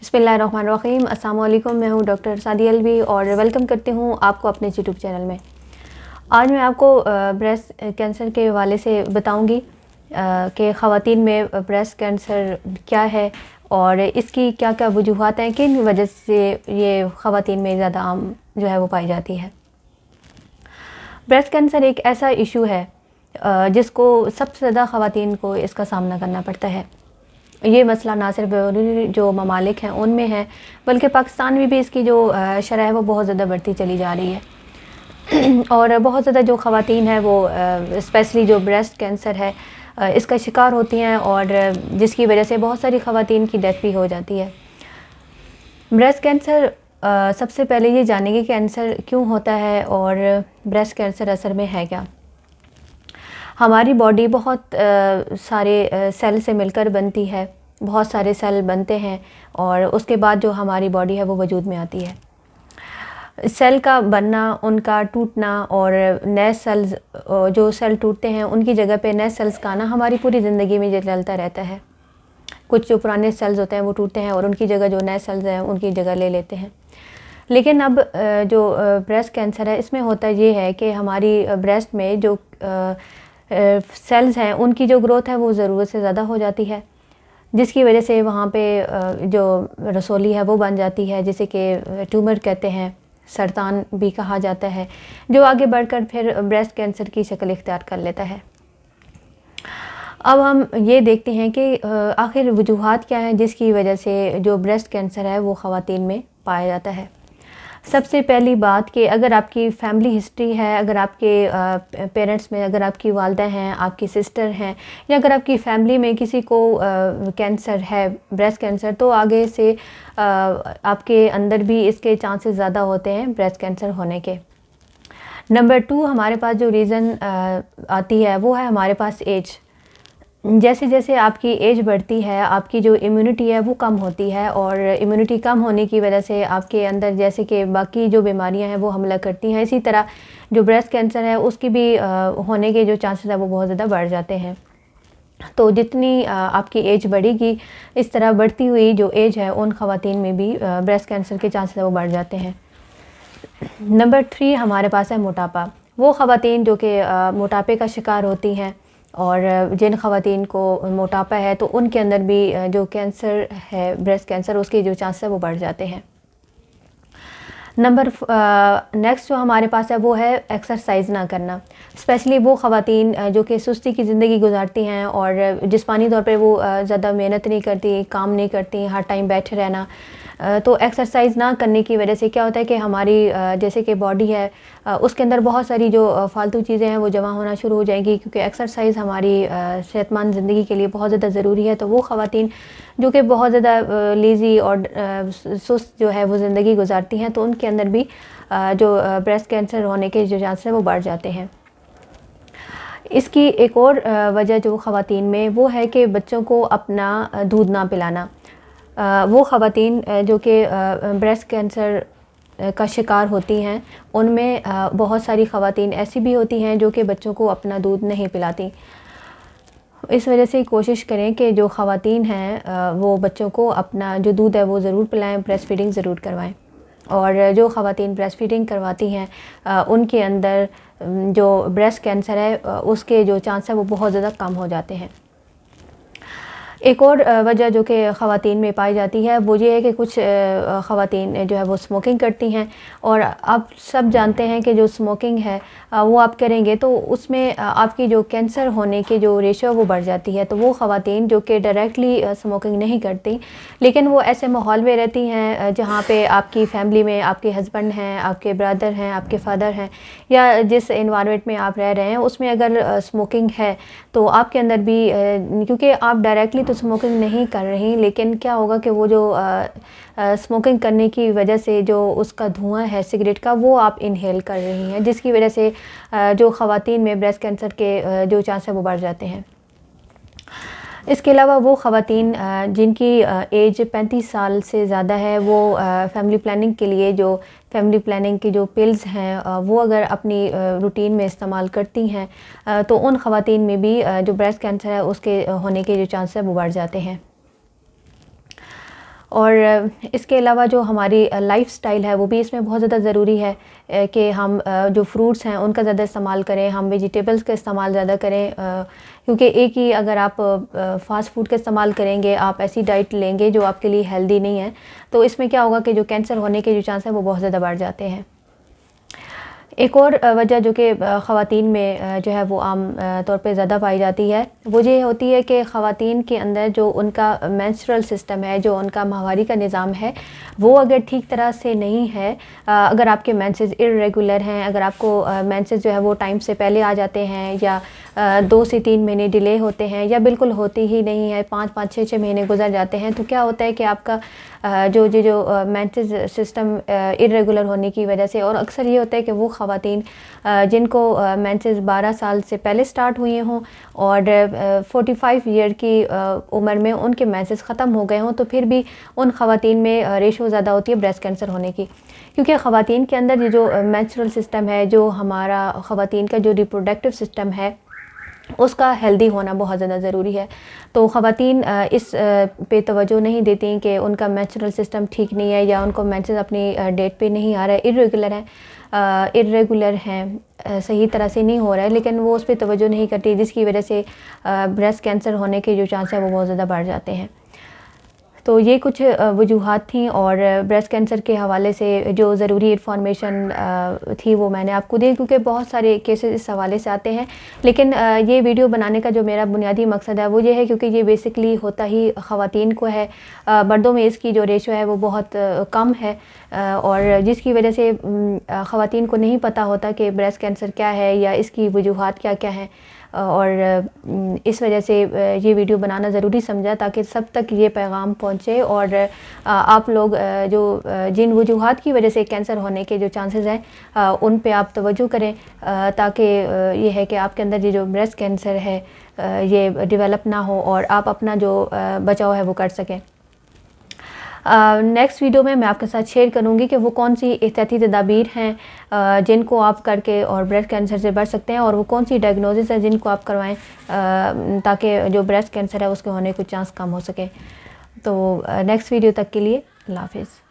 बिस्मिल्लाहिर्रहमानिर्रहीम। अस्सलाम वालेकुम। मैं हूँ डॉक्टर सादिया अलवी और वेलकम करती हूँ आपको अपने यूट्यूब चैनल में। आज मैं आपको ब्रेस्ट कैंसर के हवाले से बताऊँगी कि ख़वातीन में ब्रेस्ट कैंसर क्या है और इसकी क्या क्या वजूहात हैं, किन वजह से ये ख़वातीन में ज़्यादा आम जो है वो पाई जाती है। ब्रेस्ट कैंसर एक ऐसा इशू है जिसको सबसे ज़्यादा ख़वातीन को इसका सामना करना पड़ता है। ये मसला ना सिर्फ जो ममालिक हैं उनमें है, बल्कि पाकिस्तान में भी इसकी जो शरह है वो बहुत ज़्यादा बढ़ती चली जा रही है और बहुत ज़्यादा जो ख़वातीन हैं वो स्पेशली जो ब्रेस्ट कैंसर है इसका शिकार होती हैं और जिसकी वजह से बहुत सारी ख़वातीन की डेथ भी हो जाती है। ब्रेस्ट कैंसर सबसे पहले ये जानेंगे कि कैंसर क्यों होता है और ब्रेस्ट कैंसर असल में है क्या। हमारी बॉडी बहुत सारे सेल से मिलकर बनती है, बहुत सारे सेल बनते हैं और उसके बाद जो हमारी बॉडी है वो वजूद में आती है। सेल का बनना, उनका टूटना और नए सेल्स जो सेल टूटते हैं उनकी जगह पे नए सेल्स का आना हमारी पूरी ज़िंदगी में ये चलता रहता है। कुछ जो पुराने सेल्स होते हैं वो टूटते हैं और उनकी जगह जो नए सेल्स हैं उनकी जगह ले लेते हैं। लेकिन अब जो ब्रेस्ट कैंसर है इसमें होता ये है कि हमारी ब्रेस्ट में जो सेल्स हैं उनकी जो ग्रोथ है वो ज़रूरत से ज़्यादा हो जाती है, जिसकी वजह से वहाँ पे जो रसोली है वो बन जाती है, जिसे कि ट्यूमर कहते हैं, सरतान भी कहा जाता है, जो आगे बढ़कर फिर ब्रेस्ट कैंसर की शक्ल इख्तियार कर लेता है। अब हम ये देखते हैं कि आखिर वजूहात क्या हैं जिसकी वजह से जो ब्रेस्ट कैंसर है वो ख़वातीन में पाया जाता है। सबसे पहली बात कि अगर आपकी फैमिली हिस्ट्री है, अगर आपके पेरेंट्स में अगर आपकी वालदा हैं, आपकी सिस्टर हैं या अगर आपकी फैमिली में किसी को कैंसर है, ब्रेस्ट कैंसर, तो आगे से आपके अंदर भी इसके चांसेस ज़्यादा होते हैं ब्रेस्ट कैंसर होने के। नंबर 2 हमारे पास जो रीज़न आती है वो है हमारे पास एज। जैसे जैसे आपकी एज बढ़ती है आपकी जो इम्यूनिटी है वो कम होती है और इम्यूनिटी कम होने की वजह से आपके अंदर जैसे कि बाकी जो बीमारियां हैं वो हमला करती हैं, इसी तरह जो ब्रेस्ट कैंसर है उसकी भी होने के जो चांसेस है वो बहुत ज़्यादा बढ़ जाते हैं। तो जितनी आपकी एज बढ़ेगी इस तरह बढ़ती हुई जो एज है उन ख़वातीन में भी ब्रेस्ट कैंसर के चांसेस वो बढ़ जाते हैं। नंबर 3 हमारे पास है मोटापा। वो ख़वातीन जो कि मोटापे का शिकार होती हैं और जिन ख़वातीन को मोटापा है तो उनके अंदर भी जो कैंसर है ब्रेस्ट कैंसर उसके जो चांसेस है वो बढ़ जाते हैं। नंबर नेक्स्ट जो हमारे पास है वो है एक्सरसाइज ना करना। स्पेशली वो ख़वातीन जो कि सुस्ती की ज़िंदगी गुजारती हैं और जिस्मानी तौर पे वो ज़्यादा मेहनत नहीं करती, काम नहीं करती, हर टाइम बैठे रहना, तो एक्सरसाइज ना करने की वजह से क्या होता है कि हमारी जैसे कि बॉडी है उसके अंदर बहुत सारी जो फालतू चीज़ें हैं वो जमा होना शुरू हो जाएंगी, क्योंकि एक्सरसाइज हमारी सेहतमंद ज़िंदगी के लिए बहुत ज़्यादा ज़रूरी है। तो वो ख़वातीन जो कि बहुत ज़्यादा लेज़ी और सुस्त जो है वो ज़िंदगी गुजारती हैं तो उनके अंदर भी जो ब्रेस्ट कैंसर होने के जो चांस हैं वो बढ़ जाते हैं। इसकी एक और वजह जो ख़वातीन में वो है कि बच्चों को अपना दूध ना पिलाना। वो ख़वातीन जो कि ब्रेस्ट कैंसर का शिकार होती हैं उनमें बहुत सारी ख़वातीन ऐसी भी होती हैं जो कि बच्चों को अपना दूध नहीं पिलाती। इस वजह से कोशिश करें कि जो ख़वातीन हैं वो बच्चों को अपना जो दूध है वो ज़रूर पिलाएं, ब्रेस्ट फीडिंग ज़रूर करवाएं। और जो ख़वातीन ब्रेस्ट फीडिंग करवाती हैं उनके अंदर जो ब्रेस्ट कैंसर है उसके जो चांस है वो बहुत ज़्यादा कम हो जाते हैं। एक और वजह जो कि ख़वातीन में पाई जाती है वो ये है कि कुछ ख़वातीन जो है वो स्मोकिंग करती हैं और आप सब जानते हैं कि जो स्मोकिंग है वो आप करेंगे तो उसमें आपकी जो कैंसर होने की जो रेशो वो बढ़ जाती है। तो वो ख़वातीन जो कि डायरेक्टली स्मोकिंग नहीं करती लेकिन वो ऐसे माहौल में रहती हैं जहाँ पे आपकी फैमिली में आपके हस्बैंड हैं, आपके ब्रदर हैं, आपके फादर हैं या जिस इन्वायरमेंट में आप रह रहे हैं उसमें अगर स्मोकिंग है तो आपके अंदर भी क्योंकि आप डायरेक्टली तो स्मोकिंग नहीं कर रही, लेकिन क्या होगा कि वो जो स्मोकिंग करने की वजह से जो उसका धुआं है सिगरेट का वो आप इनहेल कर रही हैं, जिसकी वजह से जो ख़वातीन में ब्रेस्ट कैंसर के जो चांस है वो बढ़ जाते हैं। इसके अलावा वो ख़वातीन जिनकी एज 35 साल से ज़्यादा है वो फैमिली प्लानिंग के लिए जो फैमिली प्लानिंग की जो पिल्स हैं वो अगर अपनी रूटीन में इस्तेमाल करती हैं तो उन ख़वातीन में भी जो ब्रेस्ट कैंसर है उसके होने के जो चांस है वो बढ़ जाते हैं। اور اس کے علاوہ جو ہماری لائف سٹائل ہے وہ بھی اس میں بہت زیادہ ضروری ہے کہ ہم جو فروٹس ہیں ان کا زیادہ استعمال کریں، ہم ویجیٹیبلز کا استعمال زیادہ کریں، کیونکہ ایک ہی اگر آپ فاسٹ فوڈ کا استعمال کریں گے، آپ ایسی ڈائٹ لیں گے جو آپ کے لیے ہیلدی نہیں ہے، تو اس میں کیا ہوگا کہ جو کینسر ہونے کے جو چانس ہیں وہ بہت زیادہ بڑھ جاتے ہیں۔ ایک اور وجہ جو کہ خواتین میں جو ہے وہ عام طور پہ زیادہ پائی جاتی ہے، وہ یہ ہوتی ہے کہ خواتین کے اندر جو ان کا مینسٹرل سسٹم ہے، جو ان کا ماہواری کا نظام ہے، وہ اگر ٹھیک طرح سے نہیں ہے، اگر آپ کے مینسز ارریگولر ہیں، اگر آپ کو مینسز جو ہے وہ ٹائم سے پہلے آ جاتے ہیں، یا 2 سے 3 مہینے ڈیلے ہوتے ہیں، یا بالکل ہوتی ہی نہیں ہے، 5 6 مہینے گزر جاتے ہیں، تو کیا ہوتا ہے کہ آپ کا جو مینسز سسٹم ارریگولر ہونے کی وجہ سے، اور اکثر یہ ہوتا ہے کہ وہ خواتین جن کو مینسز 12 سال سے پہلے سٹارٹ ہوئے ہوں اور 45 ایئر کی عمر میں ان کے مینسز ختم ہو گئے ہوں، تو پھر بھی ان خواتین میں ریشو زیادہ ہوتی ہے بریسٹ کینسر ہونے کی، کیونکہ خواتین کے اندر یہ جو مینسٹرل سسٹم ہے، جو ہمارا خواتین کا جو ریپروڈکٹیو سسٹم ہے، اس کا ہیلدی ہونا بہت زیادہ ضروری ہے۔ تو خواتین اس پہ توجہ نہیں دیتی کہ ان کا مینسٹرل سسٹم ٹھیک نہیں ہے، یا ان کو مینسز اپنی ڈیٹ پہ نہیں آ رہا ہے، ارریگولر ہیں، صحیح طرح سے نہیں ہو رہا ہے، لیکن وہ اس پہ توجہ نہیں کرتی، جس کی وجہ سے بریسٹ کینسر ہونے کے جو چانس ہیں وہ بہت زیادہ بڑھ جاتے ہیں۔ تو یہ کچھ وجوہات تھیں، اور بریسٹ کینسر کے حوالے سے جو ضروری انفارمیشن تھی وہ میں نے آپ کو دی، کیونکہ بہت سارے کیسز اس حوالے سے آتے ہیں، لیکن یہ ویڈیو بنانے کا جو میرا بنیادی مقصد ہے وہ یہ ہے کیونکہ یہ بیسکلی ہوتا ہی خواتین کو ہے، مردوں میں اس کی جو ریشو ہے وہ بہت کم ہے، اور جس کی وجہ سے خواتین کو نہیں پتہ ہوتا کہ بریسٹ کینسر کیا ہے یا اس کی وجوہات کیا کیا ہیں، اور اس وجہ سے یہ ویڈیو بنانا ضروری سمجھا تاکہ سب تک یہ پیغام پہنچے، اور آپ لوگ جو جن وجوہات کی وجہ سے کینسر ہونے کے جو چانسز ہیں ان پہ آپ توجہ کریں، تاکہ یہ ہے کہ آپ کے اندر یہ جو بریسٹ کینسر ہے یہ ڈیولپ نہ ہو، اور آپ اپنا جو بچاؤ ہے وہ کر سکیں۔ نیکسٹ ویڈیو میں آپ کے ساتھ شیئر کروں گی کہ وہ کون سی احتیاطی تدابیر ہیں جن کو آپ کر کے اور بریسٹ کینسر سے بچ سکتے ہیں، اور وہ کون سی ڈائگنوزز ہیں جن کو آپ کروائیں تاکہ جو بریسٹ کینسر ہے اس کے ہونے کے چانس کم ہو سکے۔ تو نیکسٹ ویڈیو تک کے لیے اللہ حافظ۔